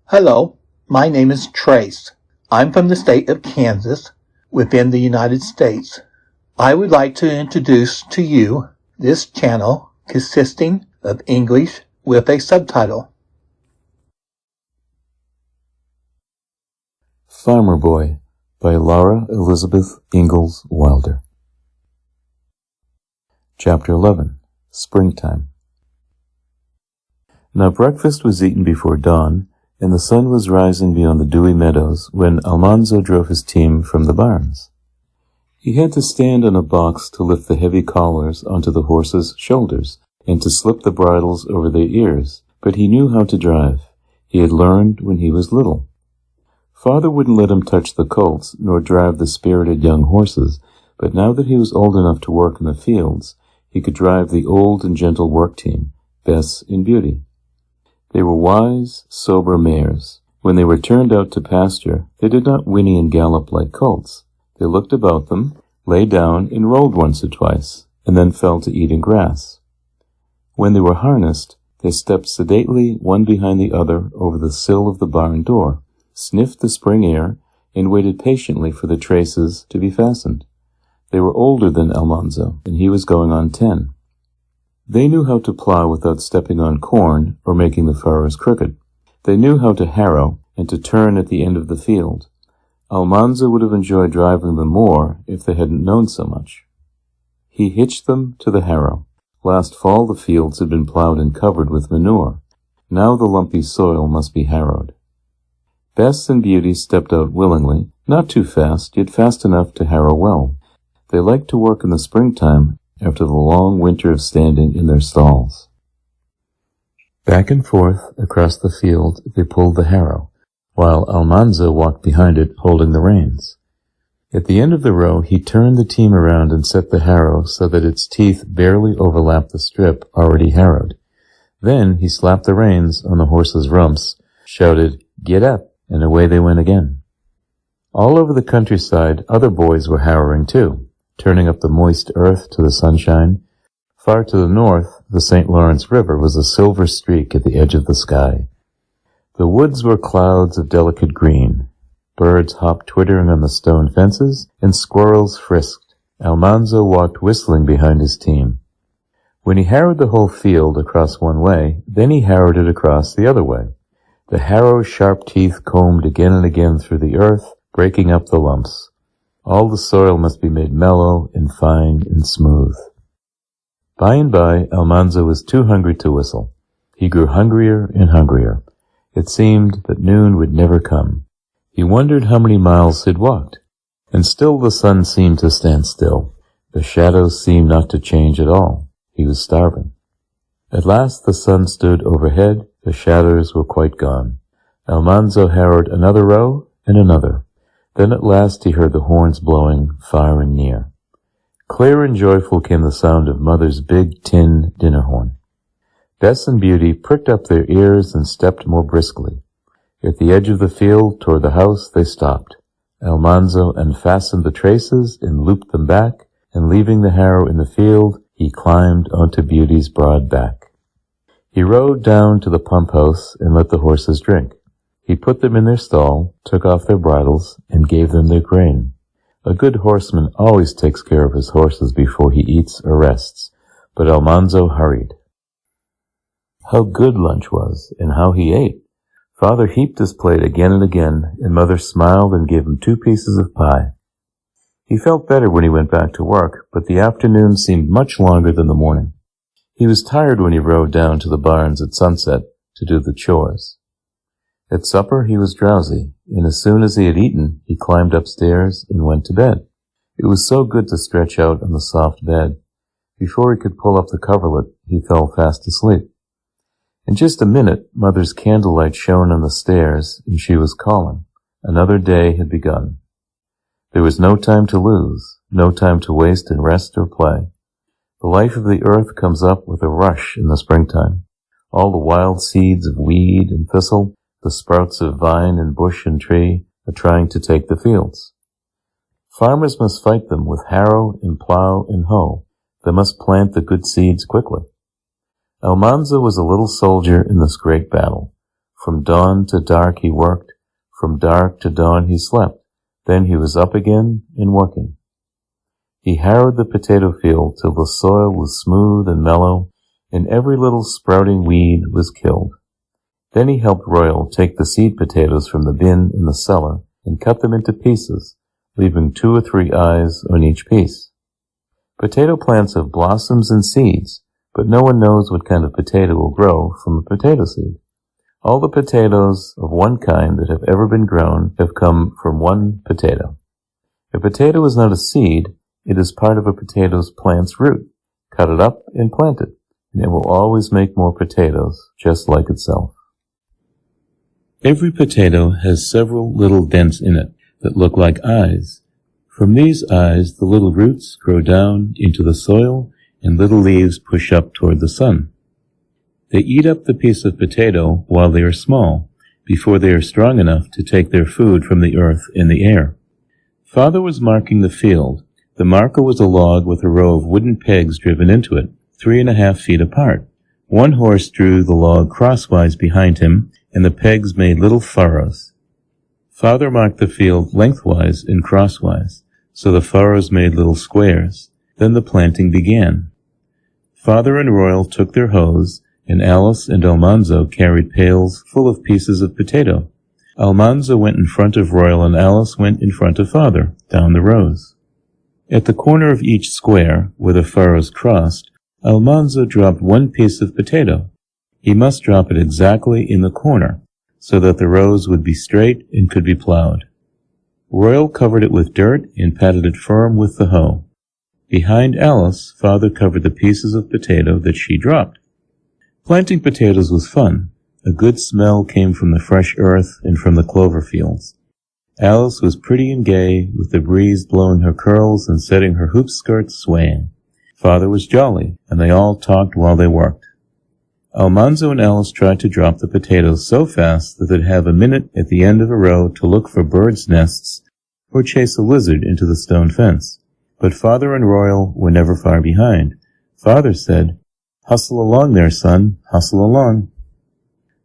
Hello, my name is Trace. I'm from the state of Kansas, within the United States. I would like to introduce to you this channel consisting of English with a subtitle. Farmer Boy by Laura Elizabeth Ingalls Wilder. Chapter 11. Springtime. Now breakfast was eaten before dawn, and the sun was rising beyond the dewy meadows when Almanzo drove his team from the barns. He had to stand on a box to lift the heavy collars onto the horses' shoulders and to slip the bridles over their ears, but he knew how to drive. He had learned when he was little. Father wouldn't let him touch the colts nor drive the spirited young horses, but now that he was old enough to work in the fields, he could drive the old and gentle work team, Bess and Beauty. They were wise, sober mares. When they were turned out to pasture, they did not whinny and gallop like colts. They looked about them, lay down, and rolled once or twice, and then fell to eating grass. When they were harnessed, they stepped sedately one behind the other over the sill of the barn door, sniffed the spring air, and waited patiently for the traces to be fastened. They were older than Almanzo, and he was going on 10. They knew how to plow without stepping on corn or making the furrows crooked. They knew how to harrow and to turn at the end of the field. Almanzo would have enjoyed driving them more if they hadn't known so much. He hitched them to the harrow. Last fall the fields had been plowed and covered with manure. Now the lumpy soil must be harrowed. Bess and Beauty stepped out willingly, not too fast, yet fast enough to harrow well. They liked to work in the springtime after the long winter of standing in their stalls. Back and forth across the field they pulled the harrow, while Almanzo walked behind it holding the reins. At the end of the row he turned the team around and set the harrow so that its teeth barely overlapped the strip already harrowed. Then he slapped the reins on the horses' rumps, shouted, "Get up!" and away they went again. All over the countryside other boys were harrowing too, turning up the moist earth to the sunshine. Far to the north, the St. Lawrence River was a silver streak at the edge of the sky. The woods were clouds of delicate green. Birds hopped twittering on the stone fences, and squirrels frisked. Almanzo walked whistling behind his team. When he harrowed the whole field across one way, then he harrowed it across the other way. The harrow's sharp teeth combed again and again through the earth, breaking up the lumps. All the soil must be made mellow and fine and smooth. By and by, Almanzo was too hungry to whistle. He grew hungrier and hungrier. It seemed that noon would never come. He wondered how many miles he'd walked. And still the sun seemed to stand still. The shadows seemed not to change at all. He was starving. At last the sun stood overhead. The shadows were quite gone. Almanzo harrowed another row and another. Then at last he heard the horns blowing far and near. Clear and joyful came the sound of Mother's big tin dinner horn. Bess and Beauty pricked up their ears and stepped more briskly. At the edge of the field toward the house they stopped. Almanzo unfastened the traces and looped them back, and leaving the harrow in the field, he climbed onto Beauty's broad back. He rode down to the pump house and let the horses drink. He put them in their stall, took off their bridles, and gave them their grain. A good horseman always takes care of his horses before he eats or rests, but Almanzo hurried. How good lunch was, and how he ate! Father heaped his plate again and again, and Mother smiled and gave him 2 pieces of pie. He felt better when he went back to work, but the afternoon seemed much longer than the morning. He was tired when he rode down to the barns at sunset to do the chores. At supper he was drowsy, and as soon as he had eaten, he climbed upstairs and went to bed. It was so good to stretch out on the soft bed. Before he could pull up the coverlet, he fell fast asleep. In just a minute, Mother's candlelight shone on the stairs, and she was calling. Another day had begun. There was no time to lose, no time to waste in rest or play. The life of the earth comes up with a rush in the springtime. All the wild seeds of weed and thistle, the sprouts of vine and bush and tree, are trying to take the fields. Farmers must fight them with harrow and plow and hoe. They must plant the good seeds quickly. Almanzo was a little soldier in this great battle. From dawn to dark he worked, from dark to dawn he slept, then he was up again and working. He harrowed the potato field till the soil was smooth and mellow, and every little sprouting weed was killed. Then he helped Royal take the seed potatoes from the bin in the cellar and cut them into pieces, leaving 2 or 3 eyes on each piece. Potato plants have blossoms and seeds, but no one knows what kind of potato will grow from a potato seed. All the potatoes of one kind that have ever been grown have come from one potato. A potato is not a seed, it is part of a potato plant's root. Cut it up and plant it, and it will always make more potatoes, just like itself. Every potato has several little dents in it that look like eyes. From these eyes, the little roots grow down into the soil, and little leaves push up toward the sun. They eat up the piece of potato while they are small, before they are strong enough to take their food from the earth in the air. Father was marking the field. The marker was a log with a row of wooden pegs driven into it, 3.5 feet apart. One horse drew the log crosswise behind him, and the pegs made little furrows. Father marked the field lengthwise and crosswise, so the furrows made little squares. Then the planting began. Father and Royal took their hoes, and Alice and Almanzo carried pails full of pieces of potato. Almanzo went in front of Royal and Alice went in front of Father, down the rows. At the corner of each square, where the furrows crossed, Almanzo dropped 1 piece of potato. He must drop it exactly in the corner, so that the rows would be straight and could be plowed. Royal covered it with dirt and patted it firm with the hoe. Behind Alice, Father covered the pieces of potato that she dropped. Planting potatoes was fun. A good smell came from the fresh earth and from the clover fields. Alice was pretty and gay, with the breeze blowing her curls and setting her hoop skirts swaying. Father was jolly, and they all talked while they worked. Almanzo and Alice tried to drop the potatoes so fast that they'd have a minute at the end of a row to look for birds' nests or chase a lizard into the stone fence. But Father and Royal were never far behind. Father said, "Hustle along there, son, hustle along."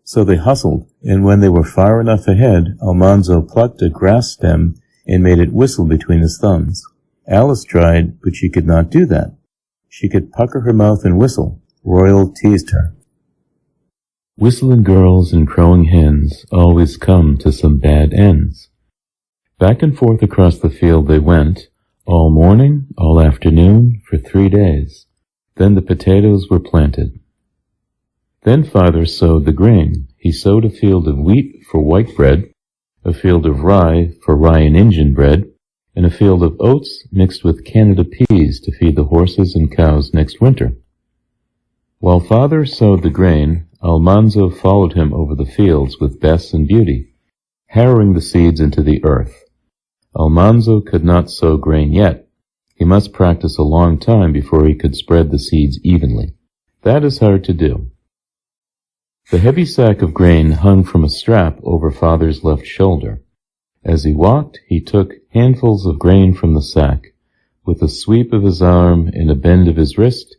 So they hustled, and when they were far enough ahead, Almanzo plucked a grass stem and made it whistle between his thumbs. Alice tried, but she could not do that. She could pucker her mouth and whistle. Royal teased her. Whistling girls and crowing hens always come to some bad ends. Back and forth across the field they went, all morning, all afternoon, for 3 days. Then the potatoes were planted. Then Father sowed the grain. He sowed a field of wheat for white bread, a field of rye for rye and Injun bread, and a field of oats mixed with Canada peas to feed the horses and cows next winter. While Father sowed the grain, Almanzo followed him over the fields with Bess and Beauty, harrowing the seeds into the earth. Almanzo could not sow grain yet. He must practice a long time before he could spread the seeds evenly. That is hard to do. The heavy sack of grain hung from a strap over Father's left shoulder. As he walked, he took handfuls of grain from the sack. With a sweep of his arm and a bend of his wrist,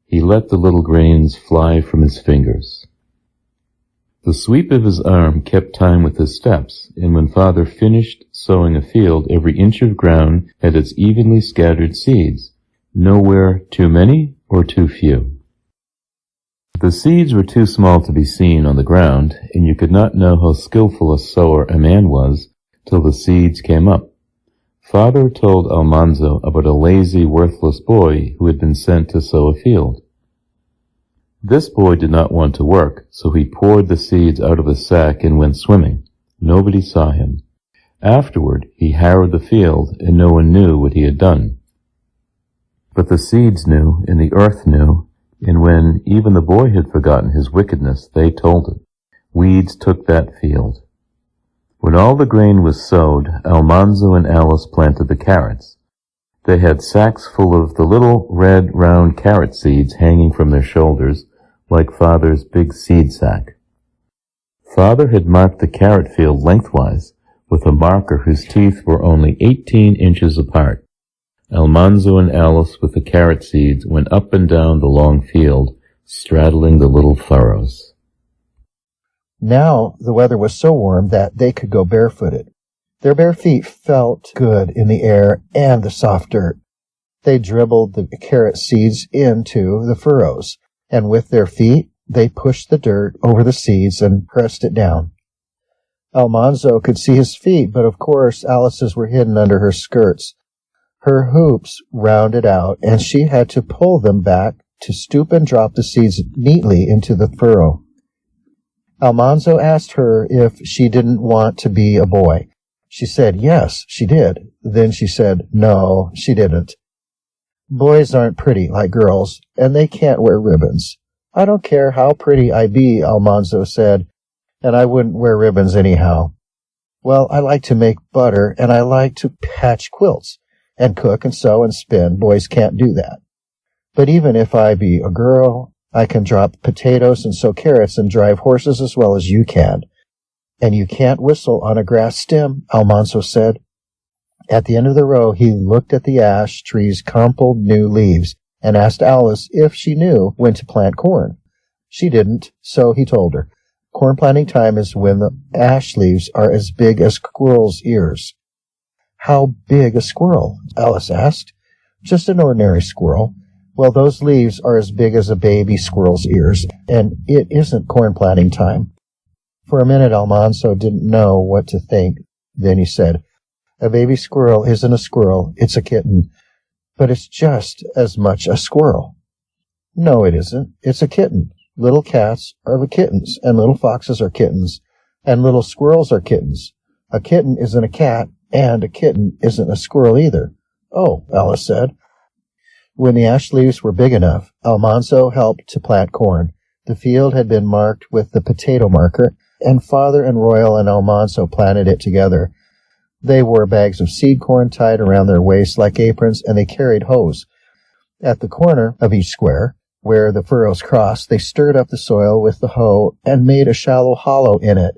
he let the little grains fly from his fingers. The sweep of his arm kept time with his steps, and when Father finished sowing a field, every inch of ground had its evenly scattered seeds, nowhere too many or too few. The seeds were too small to be seen on the ground, and you could not know how skillful a sower a man was till the seeds came up. Father told Almanzo about a lazy, worthless boy who had been sent to sow a field. This boy did not want to work, so he poured the seeds out of the sack and went swimming. Nobody saw him. Afterward, he harrowed the field, and no one knew what he had done. But the seeds knew, and the earth knew, and when even the boy had forgotten his wickedness, they told it. Weeds took that field. When all the grain was sowed, Almanzo and Alice planted the carrots. They had sacks full of the little red round carrot seeds hanging from their shoulders, like Father's big seed sack. Father had marked the carrot field lengthwise with a marker whose teeth were only 18 inches apart. Almanzo and Alice with the carrot seeds went up and down the long field, straddling the little furrows. Now the weather was so warm that they could go barefooted. Their bare feet felt good in the air and the soft dirt. They dribbled the carrot seeds into the furrows, and with their feet they pushed the dirt over the seeds and pressed it down. Almanzo could see his feet, but of course Alice's were hidden under her skirts. Her hoops rounded out, and she had to pull them back to stoop and drop the seeds neatly into the furrow. Almanzo asked her if she didn't want to be a boy. She said yes, she did. Then she said no, she didn't. Boys aren't pretty like girls, and they can't wear ribbons. I don't care how pretty I be, Almanzo said, and I wouldn't wear ribbons anyhow. Well, I like to make butter, and I like to patch quilts, and cook and sew and spin. Boys can't do that. But even if I be a girl, I can drop potatoes and sow carrots and drive horses as well as you can. And you can't whistle on a grass stem, Almanzo said. At the end of the row, he looked at the ash tree's crumpled new leaves and asked Alice if she knew when to plant corn. She didn't, so he told her. Corn planting time is when the ash leaves are as big as squirrels' ears. How big a squirrel? Alice asked. Just an ordinary squirrel. Well, those leaves are as big as a baby squirrel's ears, and it isn't corn planting time. For a minute, Almanzo didn't know what to think. Then he said, a baby squirrel isn't a squirrel, it's a kitten. But it's just as much a squirrel. No, it isn't. It's a kitten. Little cats are the kittens, and little foxes are kittens, and little squirrels are kittens. A kitten isn't a cat, and a kitten isn't a squirrel either. Oh, Alice said. When the ash leaves were big enough, Almanzo helped to plant corn. The field had been marked with the potato marker, and Father and Royal and Almanzo planted it together. They wore bags of seed corn tied around their waists like aprons, and they carried hoes. At the corner of each square, where the furrows crossed, they stirred up the soil with the hoe and made a shallow hollow in it,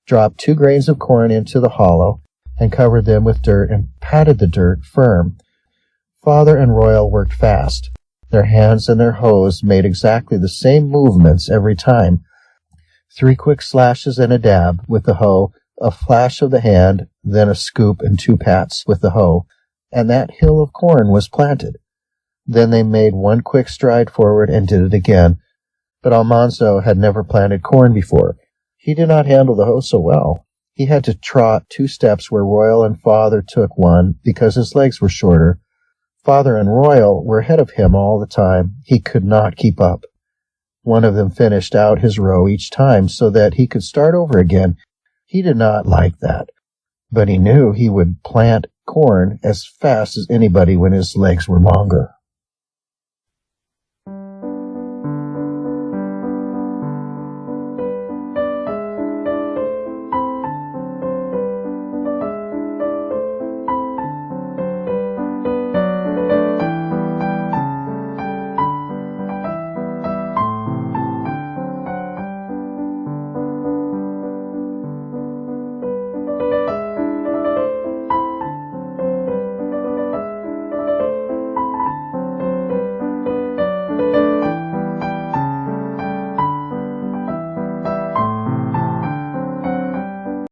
dropped 2 grains of corn into the hollow, and covered them with dirt and patted the dirt firm. Father and Royal worked fast. Their hands and their hoes made exactly the same movements every time. 3 quick slashes and a dab with the hoe, a flash of the hand, then a scoop and 2 pats with the hoe, and that hill of corn was planted. Then they made 1 quick stride forward and did it again. But Almanzo had never planted corn before. He did not handle the hoe so well. He had to trot 2 steps where Royal and Father took 1 because his legs were shorter. Father and Royal were ahead of him all the time. He could not keep up. One of them finished out his row each time so that he could start over again. He did not like that, but he knew he would plant corn as fast as anybody when his legs were longer.